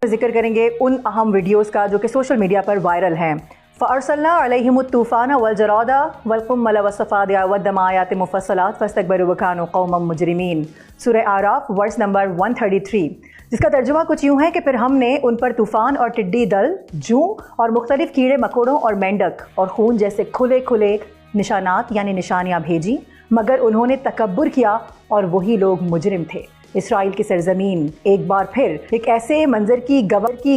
ذکر کریں گے ان اہم ویڈیوز کا جو کہ سوشل میڈیا پر وائرل ہیں۔ فَأَرْسَلْنَا عَلَيْهِمُ الطُّوفَانَ وَالْجَرَادَ وَالْقُمَّلَ وَالضَّفَادِعَ وَالدَّمَ آيَاتٍ مُفَصَّلَاتٍ فَاسْتَكْبَرُوا وَكَانُوا قَوْمًا مُجْرِمِينَ، سورہ اعراف ورس نمبر 133، جس کا ترجمہ کچھ یوں ہے کہ پھر ہم نے ان پر طوفان اور ٹڈی دل، جوں اور مختلف کیڑے مکوڑوں اور مینڈک اور خون جیسے کھلے کھلے نشانات یعنی نشانیاں بھیجی، مگر انہوں نے تکبر کیا اور وہی لوگ مجرم تھے۔ اسرائیل کی سرزمین ایک بار پھر ایک ایسے منظر کی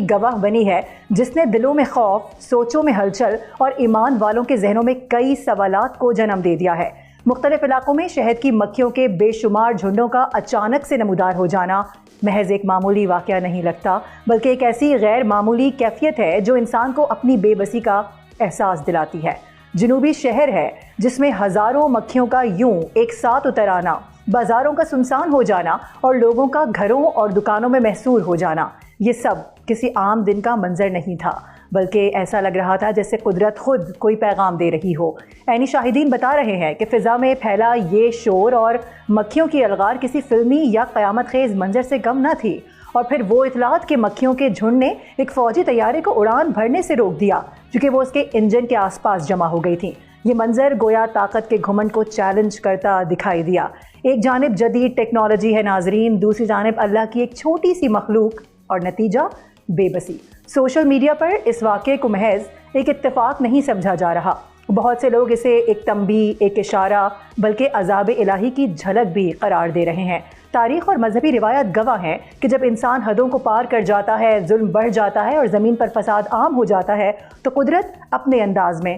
گواہ بنی ہے جس نے دلوں میں خوف، سوچوں میں ہلچل اور ایمان والوں کے ذہنوں میں کئی سوالات کو جنم دے دیا ہے۔ مختلف علاقوں میں شہد کی مکھیوں کے بے شمار جھنڈوں کا اچانک سے نمودار ہو جانا محض ایک معمولی واقعہ نہیں لگتا، بلکہ ایک ایسی غیر معمولی کیفیت ہے جو انسان کو اپنی بے بسی کا احساس دلاتی ہے۔ جنوبی شہر ہے جس میں ہزاروں مکھیوں کا یوں ایک ساتھ اتر آنا، بازاروں کا سنسان ہو جانا اور لوگوں کا گھروں اور دکانوں میں محصور ہو جانا، یہ سب کسی عام دن کا منظر نہیں تھا، بلکہ ایسا لگ رہا تھا جیسے قدرت خود کوئی پیغام دے رہی ہو۔ عینی شاہدین بتا رہے ہیں کہ فضا میں پھیلا یہ شور اور مکھیوں کی الغار کسی فلمی یا قیامت خیز منظر سے کم نہ تھی، اور پھر وہ اطلاعات کہ مکھیوں کے جھنڈ نے ایک فوجی طیارے کو اڑان بھرنے سے روک دیا کیونکہ وہ اس کے انجن کے آس پاس جمع ہو گئی تھیں۔ یہ منظر گویا طاقت کے گھمنڈ کو چیلنج کرتا دکھائی دیا۔ ایک جانب جدید ٹیکنالوجی ہے ناظرین، دوسری جانب اللہ کی ایک چھوٹی سی مخلوق، اور نتیجہ بے بسی۔ سوشل میڈیا پر اس واقعے کو محض ایک اتفاق نہیں سمجھا جا رہا، بہت سے لوگ اسے ایک تنبیہ، ایک اشارہ، بلکہ عذاب الہی کی جھلک بھی قرار دے رہے ہیں۔ تاریخ اور مذہبی روایت گواہ ہیں کہ جب انسان حدوں کو پار کر جاتا ہے، ظلم بڑھ جاتا ہے اور زمین پر فساد عام ہو جاتا ہے تو قدرت اپنے انداز میں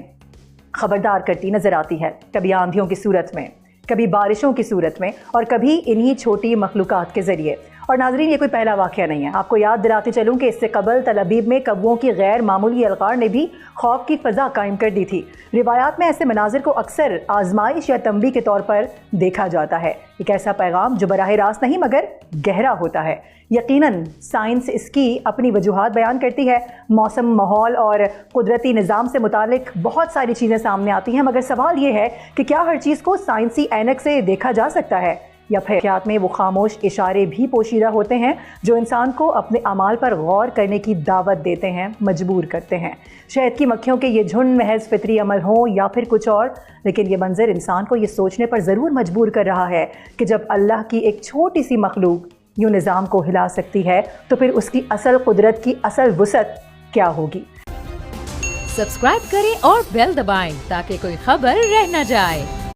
خبردار کرتی نظر آتی ہے، کبھی آندھیوں کی صورت میں، کبھی بارشوں کی صورت میں، اور کبھی انہی چھوٹی مخلوقات کے ذریعے۔ اور ناظرین، یہ کوئی پہلا واقعہ نہیں ہے، آپ کو یاد دلاتے چلوں کہ اس سے قبل تل ابیب میں کبووں کی غیر معمولی الغار نے بھی خوف کی فضا قائم کر دی تھی۔ روایات میں ایسے مناظر کو اکثر آزمائش یا تنبیہ کے طور پر دیکھا جاتا ہے، ایک ایسا پیغام جو براہ راست نہیں مگر گہرا ہوتا ہے۔ یقیناً سائنس اس کی اپنی وجوہات بیان کرتی ہے، موسم، ماحول اور قدرتی نظام سے متعلق بہت ساری چیزیں سامنے آتی ہیں، مگر سوال یہ ہے کہ کیا ہر چیز کو سائنسی اینک سے دیکھا جا سکتا ہے، یا پھر واقعات میں وہ خاموش اشارے بھی پوشیدہ ہوتے ہیں جو انسان کو اپنے اعمال پر غور کرنے کی دعوت دیتے ہیں، مجبور کرتے ہیں۔ شہد کی مکھیوں کے یہ جھنڈ محض فطری عمل ہوں یا پھر کچھ اور، لیکن یہ منظر انسان کو یہ سوچنے پر ضرور مجبور کر رہا ہے کہ جب اللہ کی ایک چھوٹی سی مخلوق یوں نظام کو ہلا سکتی ہے تو پھر اس کی اصل قدرت کی اصل وسعت کیا ہوگی۔ سبسکرائب کریں اور بیل دبائیں تاکہ کوئی خبر رہ نہ جائے۔